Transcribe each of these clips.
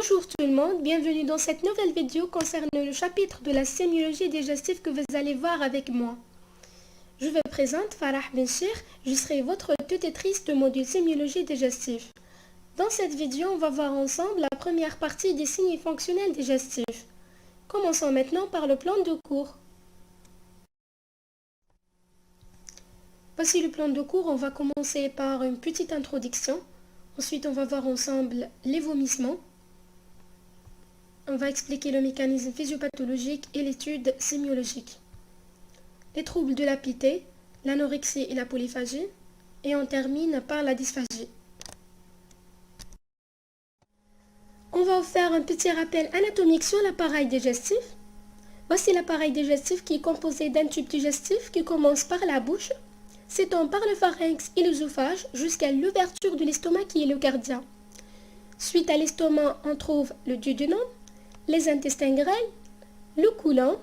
Bonjour tout le monde, bienvenue dans cette nouvelle vidéo concernant le chapitre de la sémiologie digestive que vous allez voir avec moi. Je me présente Farah Benchir, je serai votre tutrice de module sémiologie digestive. Dans cette vidéo, on va voir ensemble la première partie des signes fonctionnels digestifs. Commençons maintenant par le plan de cours. Voici le plan de cours, on va commencer par une petite introduction. Ensuite, on va voir ensemble les vomissements. On va expliquer le mécanisme physiopathologique et l'étude sémiologique. Les troubles de l'appétit, l'anorexie et la polyphagie. Et on termine par la dysphagie. On va faire un petit rappel anatomique sur l'appareil digestif. Voici l'appareil digestif qui est composé d'un tube digestif qui commence par la bouche, s'étend par le pharynx et l'œsophage jusqu'à l'ouverture de l'estomac qui est le cardia. Suite à l'estomac, on trouve le duodénum, les intestins grêles, le côlon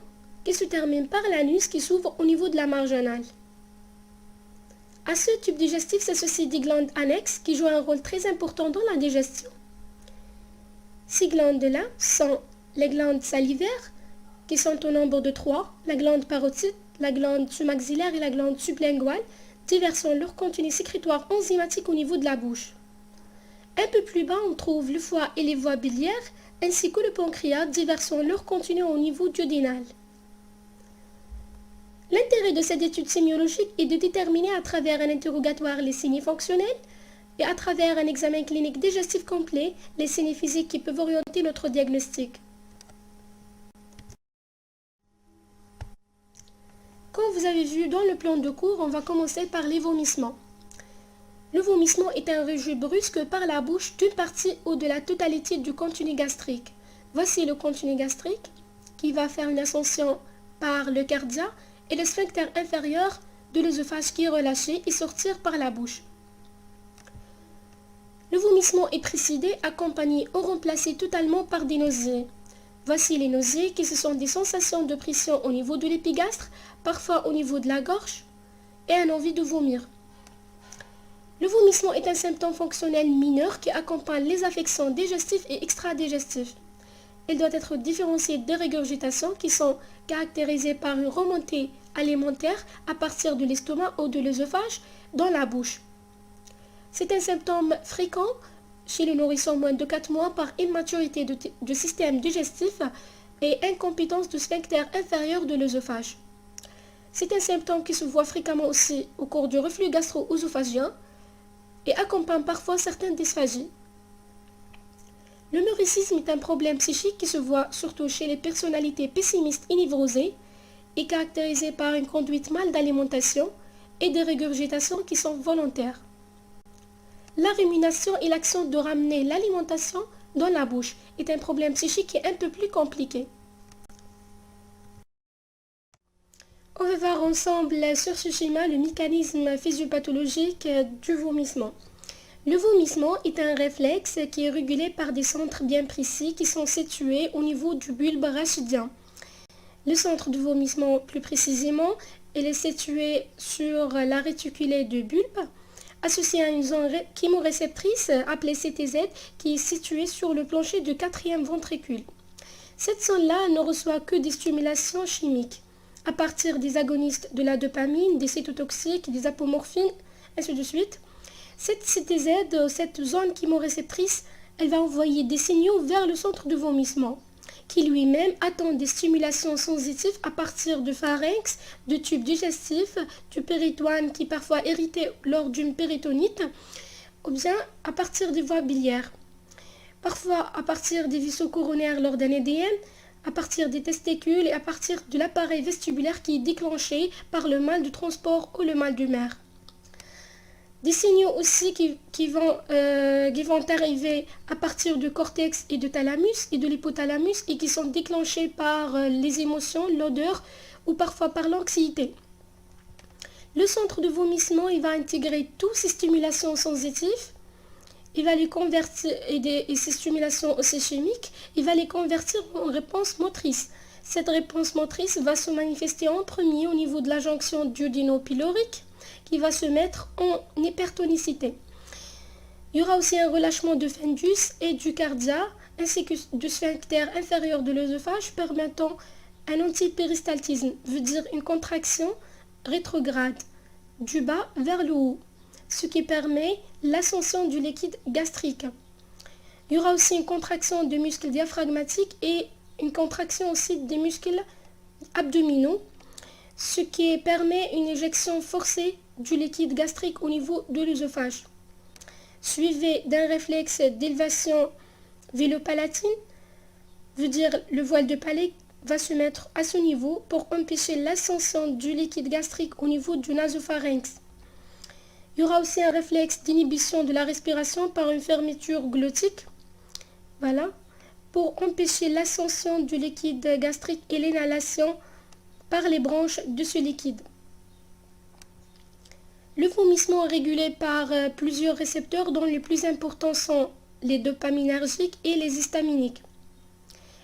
qui se termine par l'anus qui s'ouvre au niveau de la marginale. À ce tube digestif s'associent des glandes annexes qui jouent un rôle très important dans la digestion. Ces glandes-là sont les glandes salivaires qui sont au nombre de 3, la glande parotide, la glande sous-maxillaire et la glande sublinguale, diversant leur contenu sécrétoire enzymatique au niveau de la bouche. Un peu plus bas, on trouve le foie et les voies biliaires, ainsi que le pancréas, diversant leur contenu au niveau duodénal. L'intérêt de cette étude sémiologique est de déterminer à travers un interrogatoire les signes fonctionnels et à travers un examen clinique digestif complet les signes physiques qui peuvent orienter notre diagnostic. Comme vous avez vu dans le plan de cours, on va commencer par les vomissements. Le vomissement est un rejet brusque par la bouche d'une partie ou de la totalité du contenu gastrique. Voici le contenu gastrique qui va faire une ascension par le cardia et le sphincter inférieur de l'œsophage qui est relâché et sortir par la bouche. Le vomissement est précédé, accompagné ou remplacé totalement par des nausées. Voici les nausées qui sont des sensations de pression au niveau de l'épigastre, parfois au niveau de la gorge, et une envie de vomir. Le vomissement est un symptôme fonctionnel mineur qui accompagne les affections digestives et extradigestifs. Il doit être différencié des régurgitations qui sont caractérisées par une remontée alimentaire à partir de l'estomac ou de l'œsophage dans la bouche. C'est un symptôme fréquent chez le nourrisson moins de 4 mois par immaturité du système digestif et incompétence du sphincter inférieur de l'œsophage. C'est un symptôme qui se voit fréquemment aussi au cours du reflux gastro-œsophagien et accompagne parfois certaines dysphagies. Le neuricisme est un problème psychique qui se voit surtout chez les personnalités pessimistes et névrosées et caractérisé par une conduite mal d'alimentation et des régurgitations qui sont volontaires. La rumination et l'action de ramener l'alimentation dans la bouche est un problème psychique qui est un peu plus compliqué. On va voir ensemble sur ce schéma le mécanisme physiopathologique du vomissement. Le vomissement est un réflexe qui est régulé par des centres bien précis qui sont situés au niveau du bulbe rachidien. Le centre de vomissement, plus précisément, il est situé sur la réticulée du bulbe, associé à une zone chémoréceptrice appelée CTZ qui est située sur le plancher du quatrième ventricule. Cette zone-là ne reçoit que des stimulations chimiques à partir des agonistes de la dopamine, des cytotoxiques, des apomorphines, ainsi de suite. Cette CTZ, cette zone chémoréceptrice, elle va envoyer des signaux vers le centre de vomissement, qui lui-même attend des stimulations sensitives à partir du pharynx, du tube digestif, du péritoine qui est parfois irrité lors d'une péritonite, ou bien à partir des voies biliaires. Parfois à partir des vaisseaux coronaires lors d'un œdème, à partir des testicules et à partir de l'appareil vestibulaire qui est déclenché par le mal de transport ou le mal de mer. Des signaux aussi qui vont arriver à partir du cortex et du thalamus et de l'hypothalamus et qui sont déclenchés par les émotions, l'odeur ou parfois par l'anxiété. Le centre de vomissement, il va intégrer toutes ces stimulations sensitives. Il va les convertir, et ces stimulations aussi chimiques, il va les convertir en réponse motrice. Cette réponse motrice va se manifester en premier au niveau de la jonction duodéno-pylorique qui va se mettre en hypertonicité. Il y aura aussi un relâchement de fundus et du cardia, ainsi que du sphincter inférieur de l'œsophage, permettant un antipéristaltisme, veut dire une contraction rétrograde, du bas vers le haut, ce qui permet l'ascension du liquide gastrique. Il y aura aussi une contraction de muscles diaphragmatiques et une contraction aussi des muscles abdominaux, ce qui permet une éjection forcée du liquide gastrique au niveau de l'œsophage, suivi d'un réflexe d'élévation vélopalatine, veut dire le voile de palais va se mettre à ce niveau pour empêcher l'ascension du liquide gastrique au niveau du nasopharynx. Il y aura aussi un réflexe d'inhibition de la respiration par une fermeture glottique, voilà, pour empêcher l'ascension du liquide gastrique et l'inhalation par les branches de ce liquide. Le vomissement est régulé par plusieurs récepteurs dont les plus importants sont les dopaminergiques et les histaminiques.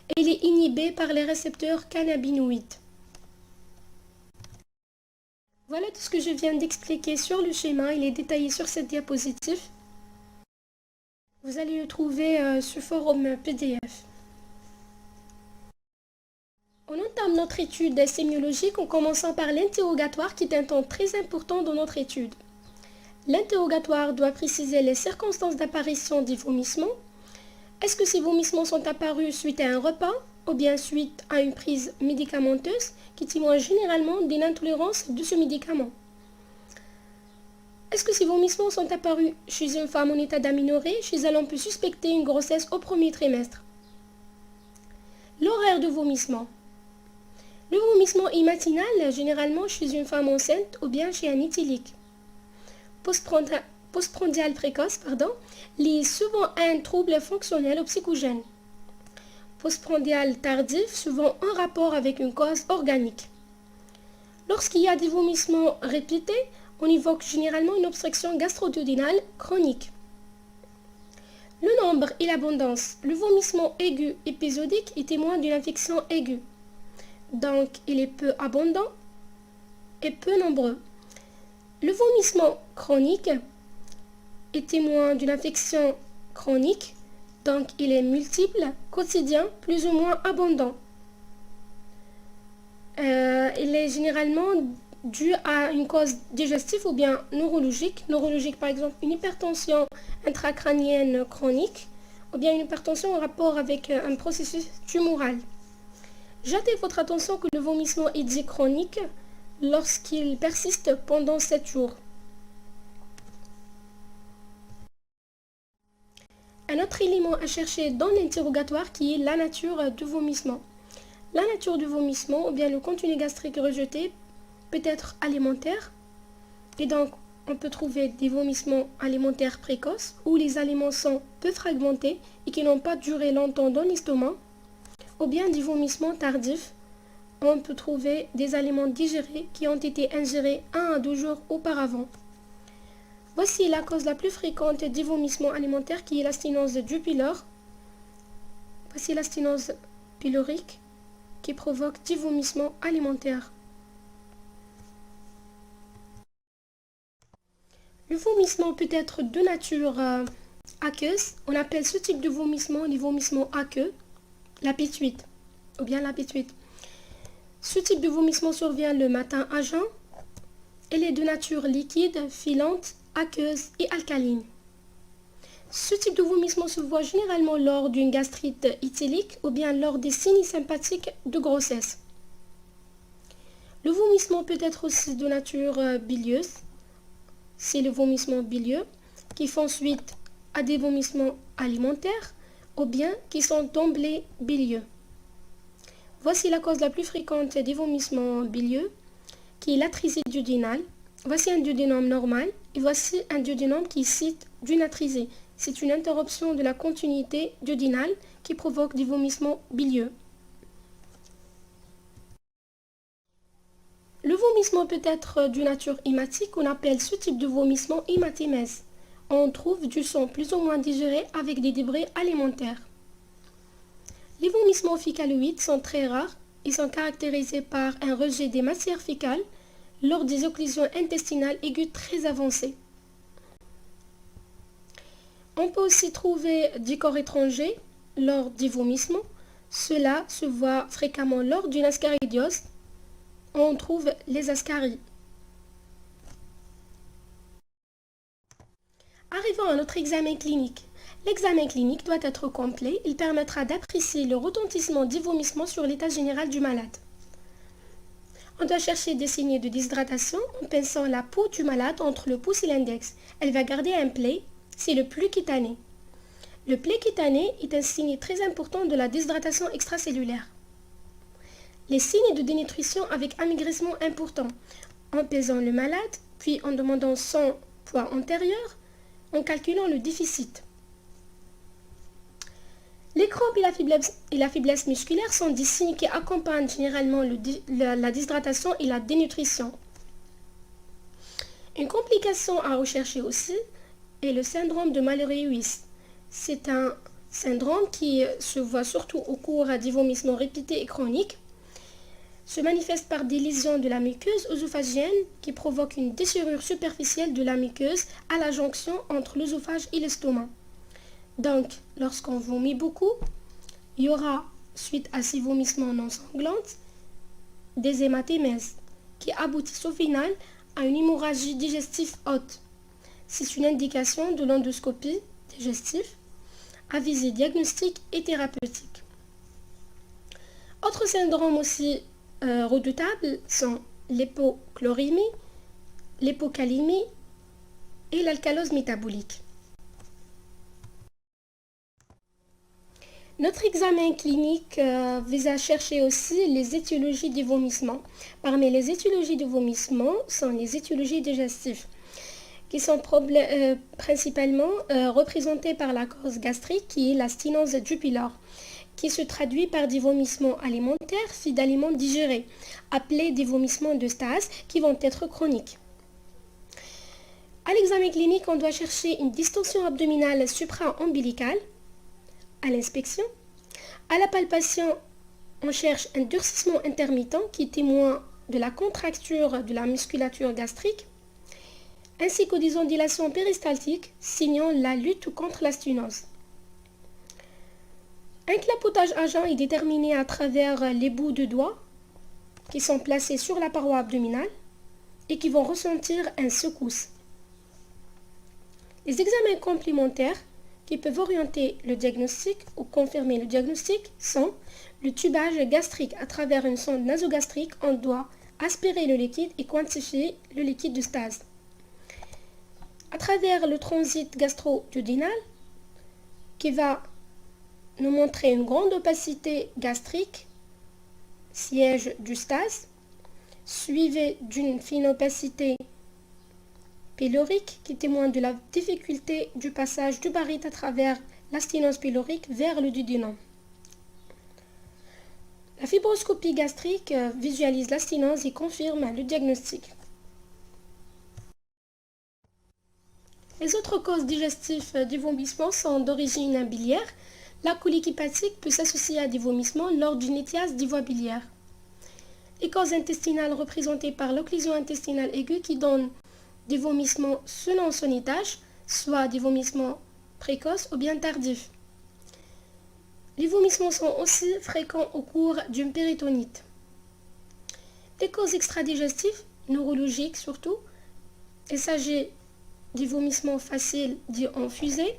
Et il est inhibé par les récepteurs cannabinoïdes. Voilà tout ce que je viens d'expliquer sur le schéma. Il est détaillé sur cette diapositive. Vous allez le trouver sur forum PDF. On entame notre étude sémiologique en commençant par l'interrogatoire qui est un temps très important dans notre étude. L'interrogatoire doit préciser les circonstances d'apparition des vomissements. Est-ce que ces vomissements sont apparus suite à un repas ou bien suite à une prise médicamenteuse qui témoigne généralement d'une intolérance de ce médicament? Est-ce que ces vomissements sont apparus chez une femme en état d'aménorrhée? Chez elle, on peut suspecter une grossesse au premier trimestre. L'horaire de vomissement. Le vomissement est matinal, généralement chez une femme enceinte ou bien chez un éthylique. Postprandial précoce, lié souvent à un trouble fonctionnel ou psychogène. Postprandial tardif, souvent en rapport avec une cause organique. Lorsqu'il y a des vomissements répétés, on évoque généralement une obstruction gastro-duodénale chronique. Le nombre et l'abondance. Le vomissement aigu épisodique est témoin d'une infection aiguë. Donc, il est peu abondant et peu nombreux. Le vomissement chronique est témoin d'une infection chronique, donc il est multiple, quotidien, plus ou moins abondant. Il est généralement dû à une cause digestive ou bien neurologique. Neurologique, par exemple, une hypertension intracrânienne chronique ou bien une hypertension en rapport avec un processus tumoral. J'attire votre attention que le vomissement est dit chronique lorsqu'il persiste pendant 7 jours. Un autre élément à chercher dans l'interrogatoire qui est la nature du vomissement. La nature du vomissement ou bien le contenu gastrique rejeté peut être alimentaire et donc on peut trouver des vomissements alimentaires précoces où les aliments sont peu fragmentés et qui n'ont pas duré longtemps dans l'estomac, ou bien des vomissements tardifs. On peut trouver des aliments digérés qui ont été ingérés 1 à 2 jours auparavant. Voici la cause la plus fréquente des vomissements alimentaires qui est la sténose du pylore. Voici la sténose pylorique qui provoque des vomissements alimentaires. Le vomissement peut être de nature aqueuse. On appelle ce type de vomissement les vomissements aqueux, l'apituite ou bien l'apituite. Ce type de vomissement survient le matin à jeun. Elle est de nature liquide, filante, aqueuse et alcaline. Ce type de vomissement se voit généralement lors d'une gastrite éthylique ou bien lors des signes sympathiques de grossesse. Le vomissement peut être aussi de nature bilieuse. C'est le vomissement bilieux qui font suite à des vomissements alimentaires ou bien qui sont d'emblée bilieux. Voici la cause la plus fréquente des vomissements bilieux qui est l'atrisée duodénale. Voici un duodénum normal et voici un duodénum qui cite d'une atrisée. C'est une interruption de la continuité duodénale qui provoque des vomissements bilieux. Le vomissement peut être de nature hématique, on appelle ce type de vomissement hématémèse. On trouve du sang plus ou moins digéré avec des débris alimentaires. Les vomissements fécaloïdes sont très rares. Ils sont caractérisés par un rejet des matières fécales lors des occlusions intestinales aiguës très avancées. On peut aussi trouver des corps étrangers lors des vomissements. Cela se voit fréquemment lors d'une ascaridiose. On trouve les ascaries. Arrivons à notre examen clinique. L'examen clinique doit être complet. Il permettra d'apprécier le retentissement des vomissements sur l'état général du malade. On doit chercher des signes de déshydratation en pinçant la peau du malade entre le pouce et l'index. Elle va garder un pli, c'est le pli cutané. Le pli cutané est un signe très important de la déshydratation extracellulaire. Les signes de dénutrition avec amaigrissement important, en pesant le malade, puis en demandant son poids antérieur, en calculant le déficit. Les crampes et la faiblesse musculaire sont des signes qui accompagnent généralement la déshydratation et la dénutrition. Une complication à rechercher aussi est le syndrome de Mallory-Weiss. C'est un syndrome qui se voit surtout au cours des vomissements répétés et chroniques. Se manifeste par des lésions de la muqueuse œsophagienne qui provoquent une déchirure superficielle de la muqueuse à la jonction entre l'œsophage et l'estomac. Donc, lorsqu'on vomit beaucoup, il y aura, suite à ces vomissements non sanglants, des hématémèses qui aboutissent au final à une hémorragie digestive haute. C'est une indication de l'endoscopie digestive à visée diagnostique et thérapeutique. Autres syndromes aussi redoutables sont l'hypochlorémie, l'hypocalémie et l'alcalose métabolique. Notre examen clinique vise à chercher aussi les étiologies des vomissements. Parmi les étiologies de vomissements sont les étiologies digestives, qui sont principalement représentées par la cause gastrique, qui est la stinose du pylore, qui se traduit par des vomissements alimentaires faits d'aliments digérés, appelés des vomissements de stase, qui vont être chroniques. À l'examen clinique, on doit chercher une distension abdominale supra-ombilicale. À l'inspection, à la palpation, on cherche un durcissement intermittent qui témoigne de la contracture de la musculature gastrique, ainsi que des ondulations péristaltiques signant la lutte contre la stinose. Un clapotage agent est déterminé à travers les bouts de doigts qui sont placés sur la paroi abdominale et qui vont ressentir une secousse. Les examens complémentaires qui peuvent orienter le diagnostic ou confirmer le diagnostic sont le tubage gastrique. À travers une sonde nasogastrique, on doit aspirer le liquide et quantifier le liquide de stase. À travers le transit gastro-duodénal, qui va nous montrer une grande opacité gastrique, siège du stase, suivi d'une fine opacité pylorique qui témoigne de la difficulté du passage du baryte à travers la stinose pylorique vers le duodénum. La fibroscopie gastrique visualise la stinose et confirme le diagnostic. Les autres causes digestives du vomissement sont d'origine biliaire. La colique hépatique peut s'associer à des vomissements lors d'une étiase des voies biliaires. Les causes intestinales représentées par l'occlusion intestinale aiguë qui donne des vomissements selon son étage, soit des vomissements précoces ou bien tardifs. Les vomissements sont aussi fréquents au cours d'une péritonite. Les causes extradigestives, neurologiques surtout, il s'agit des vomissements faciles dits en fusée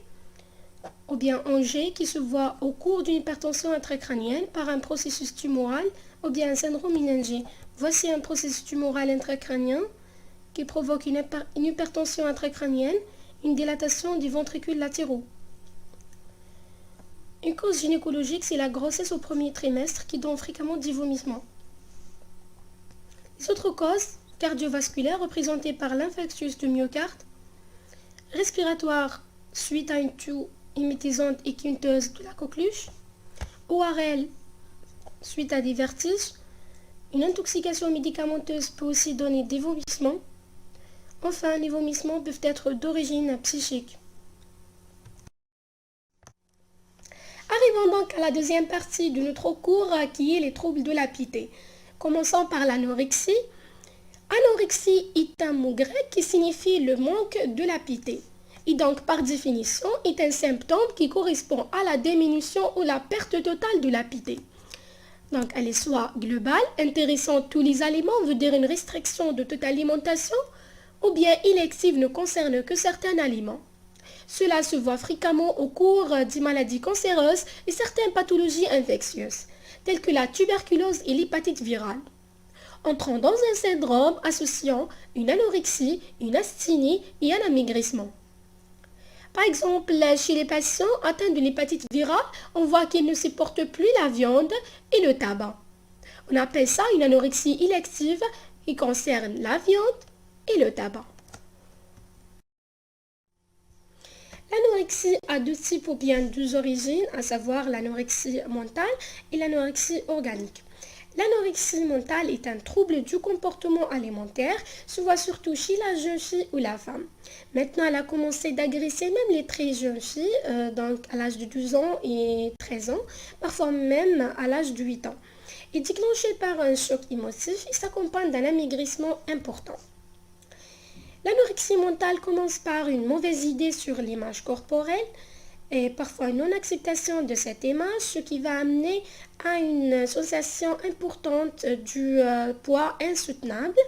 ou bien en jet qui se voient au cours d'une hypertension intracrânienne par un processus tumoral ou bien un syndrome méningé. Voici un processus tumoral intracrânien qui provoque une hypertension intracrânienne, une dilatation des ventricules latéraux. Une cause gynécologique, c'est la grossesse au premier trimestre qui donne fréquemment des vomissements. Les autres causes cardiovasculaires représentées par l'infarctus du myocarde, respiratoire suite à une toux hématisante et quinteuse de la coqueluche, ORL suite à des vertiges, une intoxication médicamenteuse peut aussi donner des vomissements. Enfin, les vomissements peuvent être d'origine psychique. Arrivons donc à la deuxième partie de notre cours qui est les troubles de l'appétit. Commençons par l'anorexie. Anorexie est un mot grec qui signifie le manque de l'appétit. et donc par définition est un symptôme qui correspond à la diminution ou la perte totale de l'appétit. Donc elle est soit globale, intéressant tous les aliments, veut dire une restriction de toute alimentation, ou bien élective ne concerne que certains aliments. Cela se voit fréquemment au cours des maladies cancéreuses et certaines pathologies infectieuses, telles que la tuberculose et l'hépatite virale, entrant dans un syndrome associant une anorexie, une asthénie et un amaigrissement. Par exemple, chez les patients atteints de l'hépatite virale, on voit qu'ils ne supportent plus la viande et le tabac. On appelle ça une anorexie élective qui concerne la viande et le tabac. L'anorexie a deux types ou bien deux origines, à savoir l'anorexie mentale et l'anorexie organique. L'anorexie mentale est un trouble du comportement alimentaire, se voit surtout chez la jeune fille ou la femme. Maintenant, elle a commencé d'agresser même les très jeunes filles, donc à l'âge de 12 ans et 13 ans, parfois même à l'âge de 8 ans. Et déclenchée par un choc émotif, il s'accompagne d'un amaigrissement important. L'anorexie mentale commence par une mauvaise idée sur l'image corporelle et parfois une non-acceptation de cette image, ce qui va amener à une sensation importante du poids insoutenable.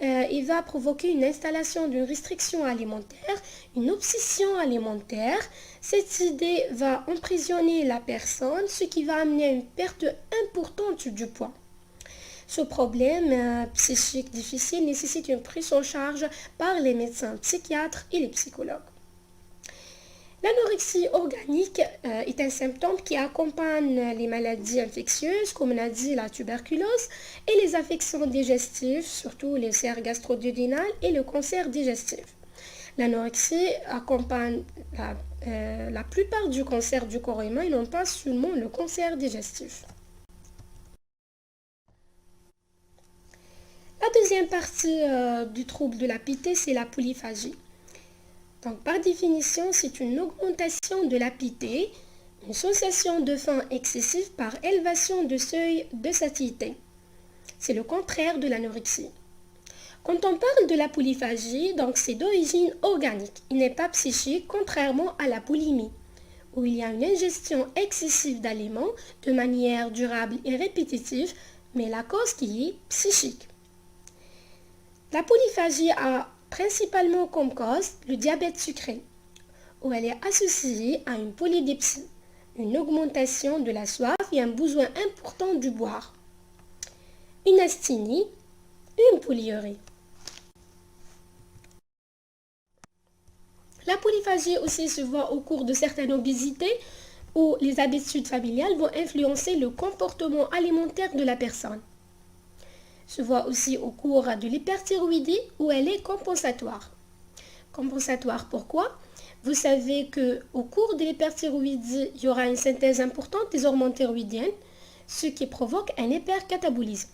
Il va provoquer une installation d'une restriction alimentaire, une obsession alimentaire. Cette idée va emprisonner la personne, ce qui va amener à une perte importante du poids. Ce problème psychique difficile nécessite une prise en charge par les médecins psychiatres et les psychologues. L'anorexie organique est un symptôme qui accompagne les maladies infectieuses, comme on a dit la tuberculose, et les affections digestives, surtout les ulcères gastro-duodénales et le cancer digestif. L'anorexie accompagne la plupart du cancer du corps humain et non pas seulement le cancer digestif. La deuxième partie du trouble de l'appétit, c'est la polyphagie. Donc, par définition, c'est une augmentation de l'appétit, une sensation de faim excessive par élévation de seuil de satiété. C'est le contraire de l'anorexie. Quand on parle de la polyphagie, donc c'est d'origine organique. Il n'est pas psychique, contrairement à la boulimie, où il y a une ingestion excessive d'aliments de manière durable et répétitive, mais la cause qui est psychique. La polyphagie a principalement comme cause le diabète sucré, où elle est associée à une polydipsie, une augmentation de la soif et un besoin important du boire, une asthénie et une polyurie. La polyphagie aussi se voit au cours de certaines obésités où les habitudes familiales vont influencer le comportement alimentaire de la personne. Se voit aussi au cours de l'hyperthyroïdie où elle est compensatoire. Compensatoire pourquoi? Vous savez qu'au cours de l'hyperthyroïdie, il y aura une synthèse importante des hormones thyroïdiennes, ce qui provoque un hypercatabolisme.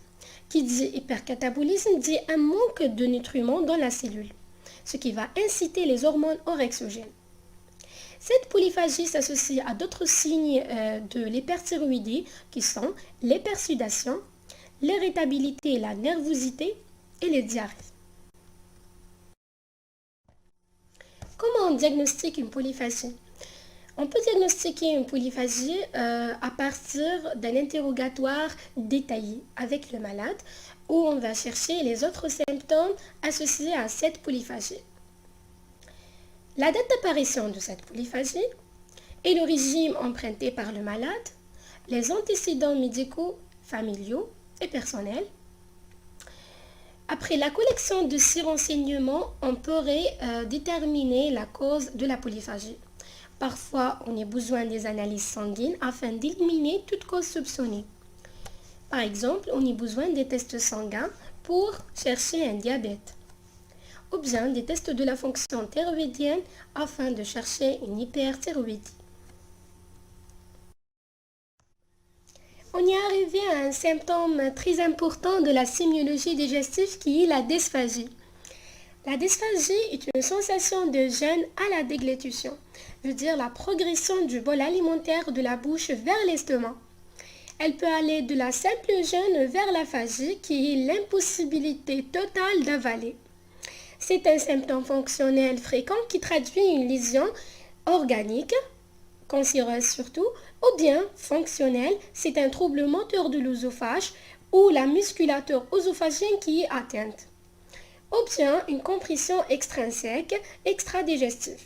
Qui dit hypercatabolisme dit un manque de nutriments dans la cellule, ce qui va inciter les hormones orexogènes. Cette polyphagie s'associe à d'autres signes de l'hyperthyroïdie qui sont l'hypersudation, l'irritabilité, la nervosité et les diarrhées. Comment on diagnostique une polyphagie? On peut diagnostiquer une polyphagie à partir d'un interrogatoire détaillé avec le malade où on va chercher les autres symptômes associés à cette polyphagie. La date d'apparition de cette polyphagie et le régime emprunté par le malade, les antécédents médicaux, familiaux et personnels. Après la collection de ces renseignements, on pourrait déterminer la cause de la polyphagie. Parfois, on a besoin des analyses sanguines afin d'éliminer toute cause soupçonnée. Par exemple, on a besoin des tests sanguins pour chercher un diabète, ou bien des tests de la fonction thyroïdienne afin de chercher une hyperthyroïdie. On y est arrivé à un symptôme très important de la sémiologie digestive qui est la dysphagie. La dysphagie est une sensation de gêne à la déglutition, veut dire la progression du bol alimentaire de la bouche vers l'estomac. Elle peut aller de la simple gêne vers l'aphagie qui est l'impossibilité totale d'avaler. C'est un symptôme fonctionnel fréquent qui traduit une lésion organique, cancéreuse surtout, ou bien fonctionnel, c'est un trouble moteur de l'œsophage ou la musculature œsophagienne qui est atteinte, ou bien une compression extrinsèque extradigestive.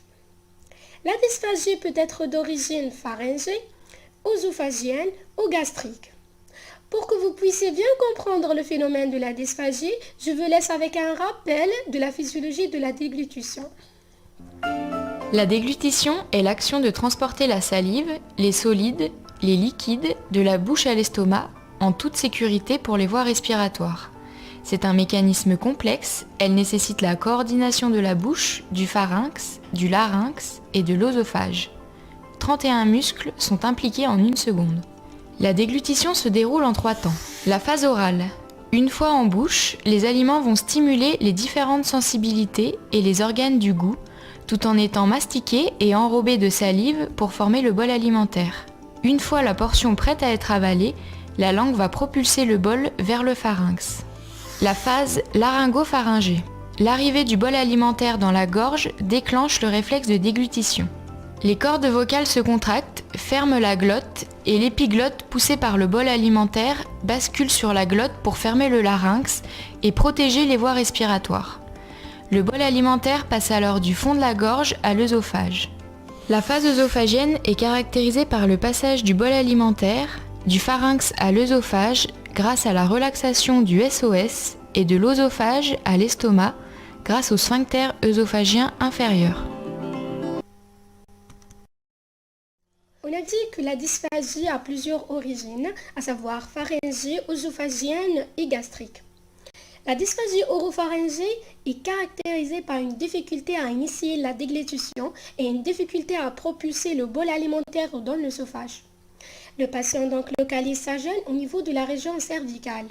La dysphagie peut être d'origine pharyngée, œsophagienne ou gastrique. Pour que vous puissiez bien comprendre le phénomène de la dysphagie, je vous laisse avec un rappel de la physiologie de la déglutition. La déglutition est l'action de transporter la salive, les solides, les liquides de la bouche à l'estomac en toute sécurité pour les voies respiratoires. C'est un mécanisme complexe, elle nécessite la coordination de la bouche, du pharynx, du larynx et de l'œsophage. 31 muscles sont impliqués en une seconde. La déglutition se déroule en 3 temps. La phase orale. Une fois en bouche, les aliments vont stimuler les différentes sensibilités et les organes du goût, tout en étant mastiqués et enrobés de salive pour former le bol alimentaire. Une fois la portion prête à être avalée, la langue va propulser le bol vers le pharynx. La phase laryngopharyngée. L'arrivée du bol alimentaire dans la gorge déclenche le réflexe de déglutition. Les cordes vocales se contractent, ferment la glotte et l'épiglotte poussée par le bol alimentaire bascule sur la glotte pour fermer le larynx et protéger les voies respiratoires. Le bol alimentaire passe alors du fond de la gorge à l'œsophage. La phase œsophagienne est caractérisée par le passage du bol alimentaire, du pharynx à l'œsophage grâce à la relaxation du SOS et de l'œsophage à l'estomac grâce au sphincter œsophagien inférieur. On a dit que la dysphagie a plusieurs origines, à savoir pharyngée, œsophagienne et gastrique. La dysphagie oropharyngée est caractérisée par une difficulté à initier la déglutition et une difficulté à propulser le bol alimentaire dans l'œsophage. Le patient donc localise sa gêne au niveau de la région cervicale.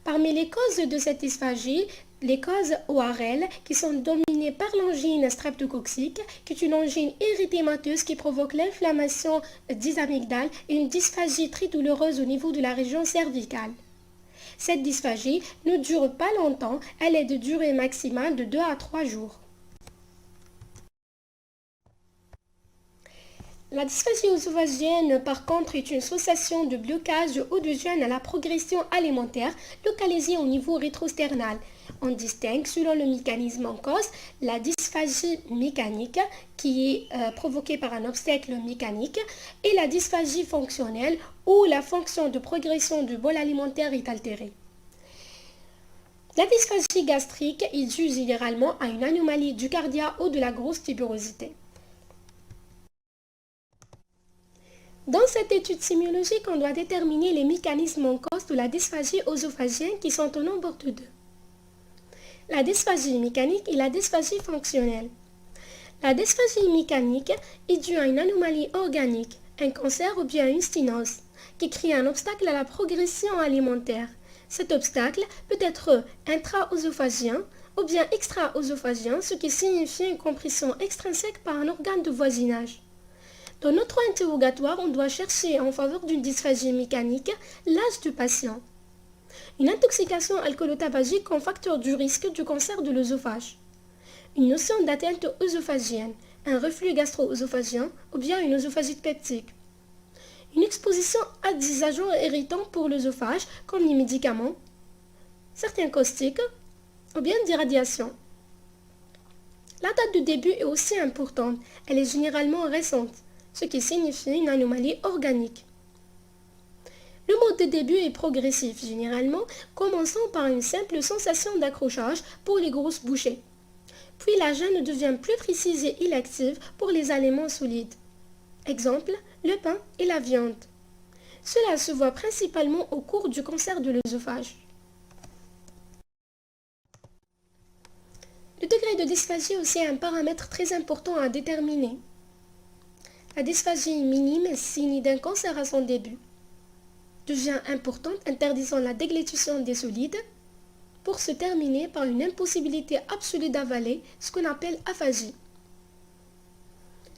Parmi les causes de cette dysphagie, les causes ORL qui sont dominées par l'angine streptococcique, qui est une angine érythémateuse qui provoque l'inflammation des amygdales et une dysphagie très douloureuse au niveau de la région cervicale. Cette dysphagie ne dure pas longtemps, elle est de durée maximale de 2 à 3 jours. La dysphagie œsophagienne, par contre, est une association de blocage ou de gêne à la progression alimentaire localisée au niveau rétrosternal. On distingue, selon le mécanisme en cause, la dysphagie mécanique, qui est provoquée par un obstacle mécanique, et la dysphagie fonctionnelle, où la fonction de progression du bol alimentaire est altérée. La dysphagie gastrique est due généralement à une anomalie du cardia ou de la grosse tuberosité. Dans cette étude sémiologique, on doit déterminer les mécanismes en cause de la dysphagie œsophagienne qui sont au nombre de 2. La dysphagie mécanique et la dysphagie fonctionnelle. La dysphagie mécanique est due à une anomalie organique, un cancer ou bien une sténose, qui crée un obstacle à la progression alimentaire. Cet obstacle peut être intra-œsophagien ou bien extra-œsophagien, ce qui signifie une compression extrinsèque par un organe de voisinage. Dans notre interrogatoire, on doit chercher en faveur d'une dysphagie mécanique l'âge du patient. Une intoxication alcoolotabagique comme facteur du risque du cancer de l'œsophage. Une notion d'atteinte œsophagienne, un reflux gastro-œsophagien ou bien une œsophagite peptique. Une exposition à des agents irritants pour l'œsophage comme les médicaments, certains caustiques ou bien des radiations. La date de début est aussi importante, elle est généralement récente, ce qui signifie une anomalie organique. Le mode de début est progressif, généralement commençant par une simple sensation d'accrochage pour les grosses bouchées. Puis la gêne devient plus précise et élective pour les aliments solides. Exemple, le pain et la viande. Cela se voit principalement au cours du cancer de l'œsophage. Le degré de dysphagie est aussi un paramètre très important à déterminer. La dysphagie minime, signe d'un cancer à son début, devient importante, interdisant la déglutition des solides, pour se terminer par une impossibilité absolue d'avaler, ce qu'on appelle aphasie.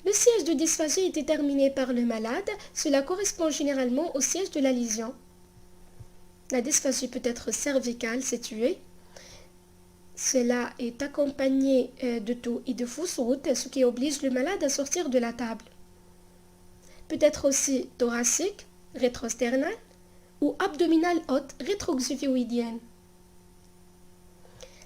Le siège de dysphagie est déterminé par le malade, cela correspond généralement au siège de la lésion. La dysphagie peut être cervicale située, Cela est accompagné de toux et de fausses routes, ce qui oblige le malade à sortir de la table. Peut-être aussi thoracique, rétrosternale ou abdominale haute rétroxiphoïdienne.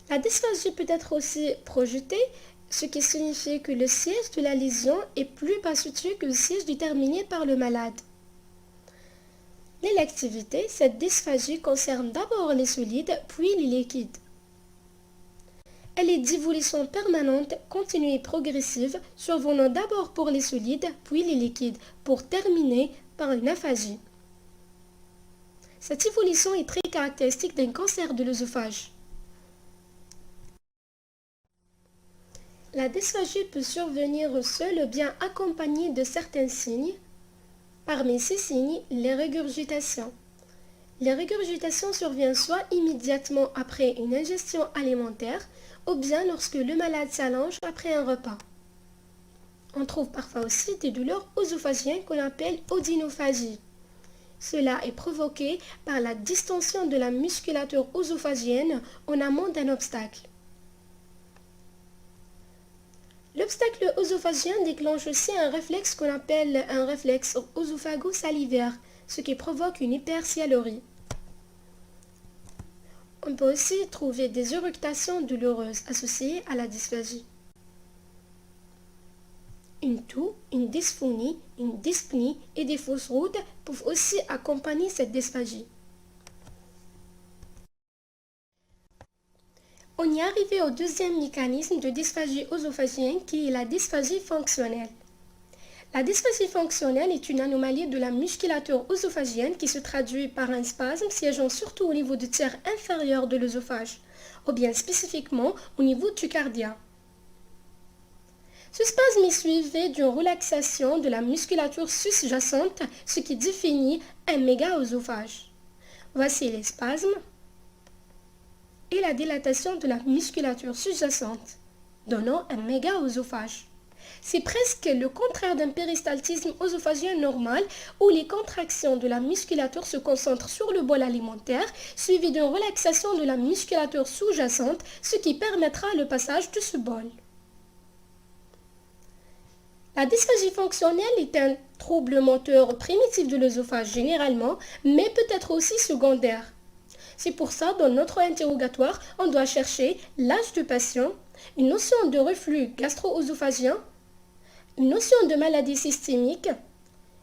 La dysphagie peut être aussi projetée, ce qui signifie que le siège de la lésion est plus bas situé que le siège déterminé par le malade. L'électivité, cette dysphagie concerne d'abord les solides, puis les liquides. Elle est d'évolution permanente, continue et progressive, survenant d'abord pour les solides, puis les liquides, pour terminer par une aphasie. Cette évolution est très caractéristique d'un cancer de l'œsophage. La dysphagie peut survenir seule ou bien accompagnée de certains signes. Parmi ces signes, les régurgitations. Les régurgitations surviennent soit immédiatement après une ingestion alimentaire ou bien lorsque le malade s'allonge après un repas. On trouve parfois aussi des douleurs œsophagiennes qu'on appelle odynophagie. Cela est provoqué par la distension de la musculature œsophagienne en amont d'un obstacle. L'obstacle œsophagien déclenche aussi un réflexe qu'on appelle un réflexe œsophago-salivaire, ce qui provoque une hypersialurie. On peut aussi trouver des éructations douloureuses associées à la dysphagie. Une toux, une dysphonie, une dyspnée et des fausses routes peuvent aussi accompagner cette dysphagie. On y est arrivé au deuxième mécanisme de dysphagie œsophagienne qui est la dysphagie fonctionnelle. La dysphagie fonctionnelle est une anomalie de la musculature œsophagienne qui se traduit par un spasme siégeant surtout au niveau du tiers inférieur de l'œsophage, ou bien spécifiquement au niveau du cardia. Ce spasme est suivi d'une relaxation de la musculature sous-jacente, ce qui définit un mégaœsophage. Voici les spasmes et la dilatation de la musculature sous-jacente, donnant un mégaœsophage. C'est presque le contraire d'un péristaltisme œsophagien normal où les contractions de la musculature se concentrent sur le bol alimentaire, suivi d'une relaxation de la musculature sous-jacente, ce qui permettra le passage de ce bol. La dysphagie fonctionnelle est un trouble moteur primitif de l'œsophage généralement, mais peut être aussi secondaire. C'est pour ça, dans notre interrogatoire, on doit chercher l'âge du patient, une notion de reflux gastro-œsophagien, une notion de maladie systémique,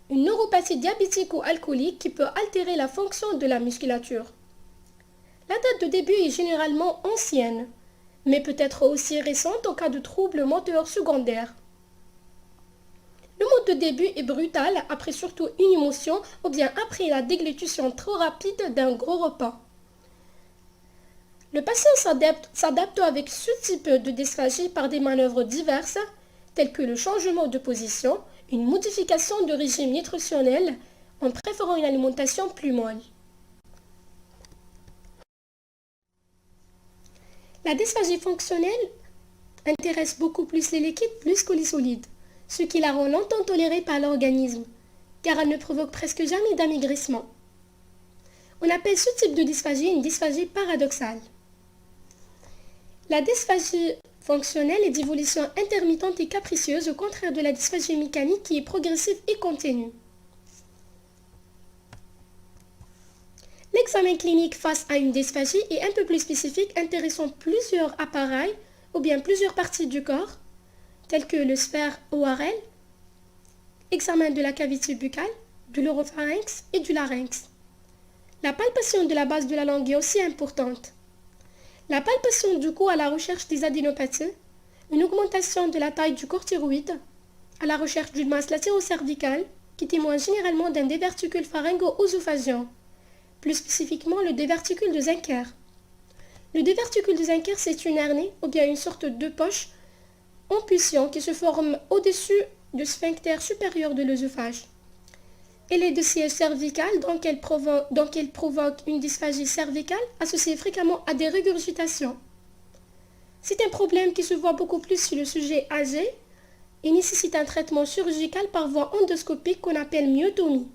une neuropathie diabétique ou alcoolique qui peut altérer la fonction de la musculature. La date de début est généralement ancienne, mais peut être aussi récente en cas de troubles moteurs secondaires. Le mode de début est brutal après surtout une émotion ou bien après la déglutition trop rapide d'un gros repas. Le patient s'adapte avec ce type de dysphagie par des manœuvres diverses, telles que le changement de position, une modification de régime nutritionnel, en préférant une alimentation plus molle. La dysphagie fonctionnelle intéresse beaucoup plus les liquides plus que les solides, ce qui la rend longtemps tolérée par l'organisme, car elle ne provoque presque jamais d'amaigrissement. On appelle ce type de dysphagie une dysphagie paradoxale. La dysphagie fonctionnelle est d'évolution intermittente et capricieuse, au contraire de la dysphagie mécanique qui est progressive et continue. L'examen clinique face à une dysphagie est un peu plus spécifique, intéressant plusieurs appareils ou bien plusieurs parties du corps, tels que le sphère ORL, examen de la cavité buccale, de l'oropharynx et du larynx. La palpation de la base de la langue est aussi importante. La palpation du cou à la recherche des adénopathies, une augmentation de la taille du corps thyroïde, à la recherche d'une masse latéro-cervicale qui témoigne généralement d'un déverticule pharyngo-œsophagien, plus spécifiquement le déverticule de Zenker. Le déverticule de Zenker, c'est une hernie ou bien une sorte de poche en pulsion qui se forme au-dessus du sphincter supérieur de l'œsophage. Elle est de siège cervical, donc elle provoque une dysphagie cervicale associée fréquemment à des régurgitations. C'est un problème qui se voit beaucoup plus chez le sujet âgé et nécessite un traitement chirurgical par voie endoscopique qu'on appelle myotomie.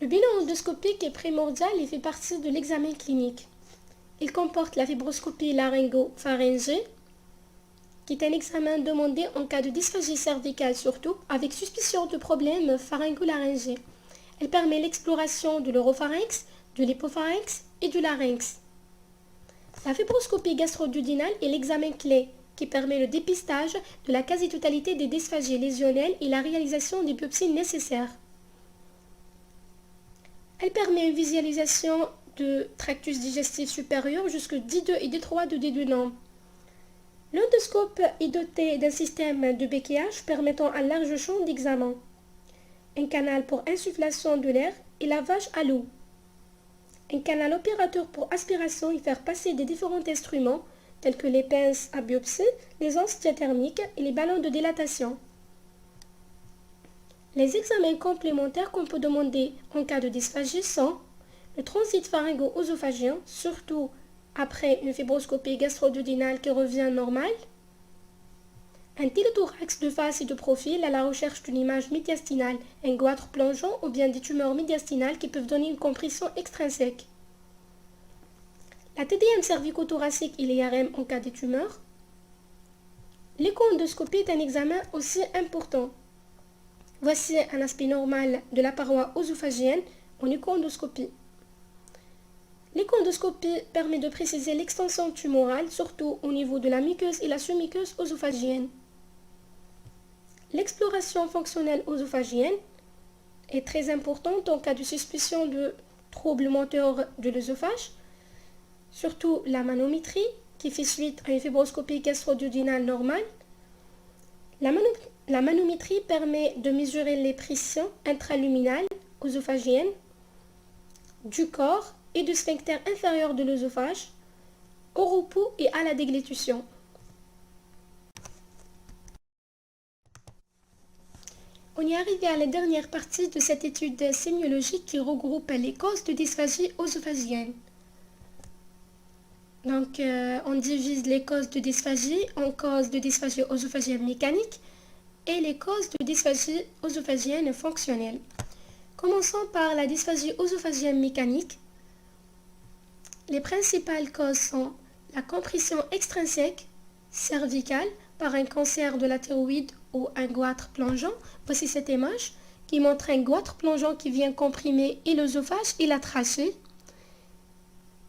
Le bilan endoscopique est primordial et fait partie de l'examen clinique. Il comporte la fibroscopie laryngo-pharyngée, qui est un examen demandé en cas de dysphagie cervicale surtout, avec suspicion de problèmes pharyngo-laryngés. Elle permet l'exploration de l'oropharynx, de l'hypopharynx et du larynx. La fibroscopie gastro-duodénale est l'examen clé qui permet le dépistage de la quasi-totalité des dysphagies lésionnelles et la réalisation des biopsies nécessaires. Elle permet une visualisation de tractus digestif supérieur jusqu'au D2 et D3 de dédouanement. L'endoscope est doté d'un système de béquillage permettant un large champ d'examen, un canal pour insufflation de l'air et lavage à l'eau, un canal opérateur pour aspiration et faire passer des différents instruments tels que les pinces à biopsie, les anses diathermiques et les ballons de dilatation. Les examens complémentaires qu'on peut demander en cas de dysphagie sont le transit pharyngo-œsophagien, surtout après une fibroscopie gastro-duodénale qui revient normale, un télothorax de face et de profil à la recherche d'une image médiastinale, un goitre plongeant ou bien des tumeurs médiastinales qui peuvent donner une compression extrinsèque. La TDM cervico-thoracique et l'IRM en cas de tumeurs. L'écho-endoscopie est un examen aussi important. Voici un aspect normal de la paroi œsophagienne en écho-endoscopie. L'écho-endoscopie permet de préciser l'extension tumorale, surtout au niveau de la muqueuse et la sous-muqueuse œsophagienne. L'exploration fonctionnelle œsophagienne est très importante en cas de suspicion de troubles moteurs de l'œsophage, surtout la manométrie qui fait suite à une fibroscopie gastro-duodénale normale. La manométrie permet de mesurer les pressions intraluminales œsophagiennes du corps et du sphincter inférieur de l'œsophage au repos et à la déglutition. On est arrivé à la dernière partie de cette étude sémiologique qui regroupe les causes de dysphagie œsophagienne. Donc, on divise les causes de dysphagie en causes de dysphagie œsophagienne mécanique et les causes de dysphagie œsophagienne fonctionnelle. Commençons par la dysphagie œsophagienne mécanique. Les principales causes sont la compression extrinsèque cervicale par un cancer de la thyroïde ou un goitre plongeant. Voici cette image qui montre un goitre plongeant qui vient comprimer et l'œsophage et la trachée.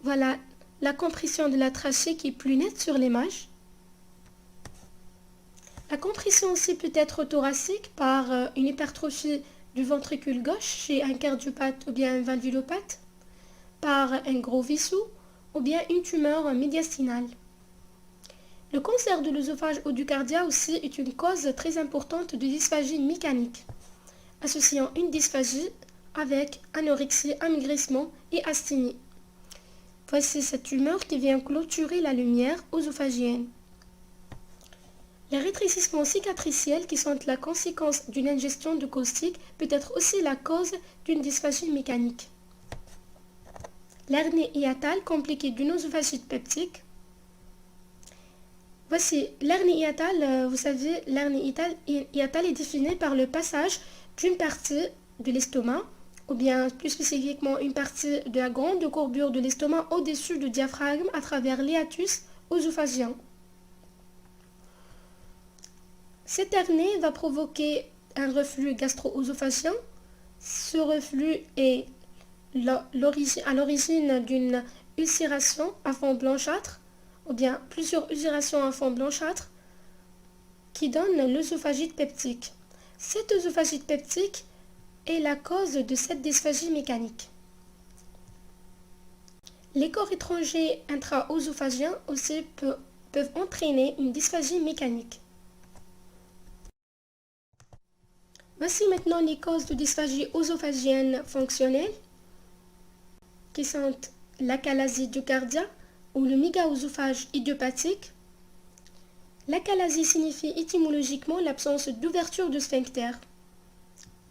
Voilà la compression de la trachée qui est plus nette sur l'image. La compression aussi peut être thoracique par une hypertrophie du ventricule gauche chez un cardiopathe ou bien un valvulopathe, par un gros vaisseau ou bien une tumeur médiastinale. Le cancer de l'œsophage ou du cardia aussi est une cause très importante de dysphagie mécanique, associant une dysphagie avec anorexie, amaigrissement et asthénie. Voici cette tumeur qui vient clôturer la lumière œsophagienne. Les rétrécissements cicatriciels qui sont la conséquence d'une ingestion de caustique peut être aussi la cause d'une dysphagie mécanique. L'hernie hiatale compliquée d'une œsophagite peptique. Voici l'hernie hiatale. Vous savez, l'hernie hiatale est définie par le passage d'une partie de l'estomac, ou bien plus spécifiquement une partie de la grande courbure de l'estomac au-dessus du diaphragme à travers l'hiatus œsophagien. Cette hernie va provoquer un reflux gastro-œsophagien. Ce reflux est à l'origine d'une ulcération à fond blanchâtre, ou bien plusieurs ulcérations à fond blanchâtre, qui donnent l'œsophagite peptique. Cette œsophagite peptique est la cause de cette dysphagie mécanique. Les corps étrangers intra-œsophagiens aussi peuvent entraîner une dysphagie mécanique. Voici maintenant les causes de dysphagie œsophagienne fonctionnelle, qui sont l'achalasie du cardia ou le mégaœsophage idiopathique. L'achalasie signifie étymologiquement l'absence d'ouverture du sphincter.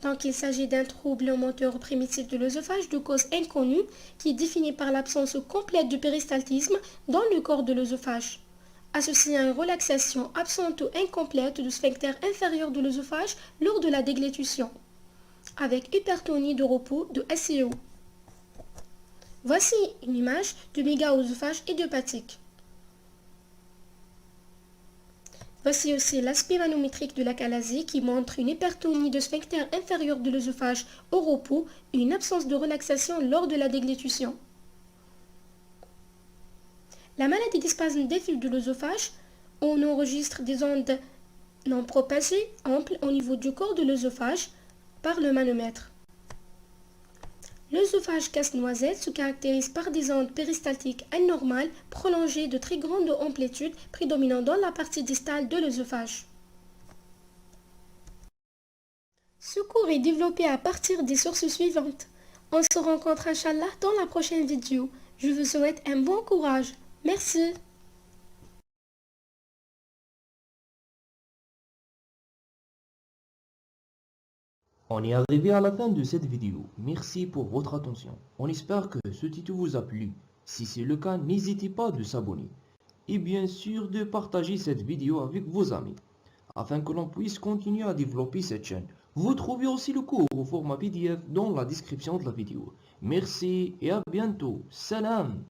Donc il s'agit d'un trouble moteur primitif de l'œsophage de cause inconnue qui est défini par l'absence complète de péristaltisme dans le corps de l'œsophage, associé à une relaxation absente ou incomplète du sphincter inférieur de l'œsophage lors de la déglutition. avec hypertonie de repos de SEO. Voici une image de mégaœsophage idiopathique. Voici aussi l'aspect manométrique de la chalasie qui montre une hypertonie de sphincter inférieur de l'œsophage au repos et une absence de relaxation lors de la déglutition. La maladie des spasmes diffus de l'œsophage, on enregistre des ondes non propagées amples au niveau du corps de l'œsophage par le manomètre. L'œsophage casse-noisette se caractérise par des ondes péristaltiques anormales prolongées de très grande amplitude prédominant dans la partie distale de l'œsophage. Ce cours est développé à partir des sources suivantes. On se rencontre Inch'Allah dans la prochaine vidéo. Je vous souhaite un bon courage. Merci. On est arrivé à la fin de cette vidéo. Merci pour votre attention. On espère que ce tuto vous a plu. Si c'est le cas, n'hésitez pas de s'abonner. Et bien sûr de partager cette vidéo avec vos amis, afin que l'on puisse continuer à développer cette chaîne. Vous trouvez aussi le cours au format PDF dans la description de la vidéo. Merci et à bientôt. Salam.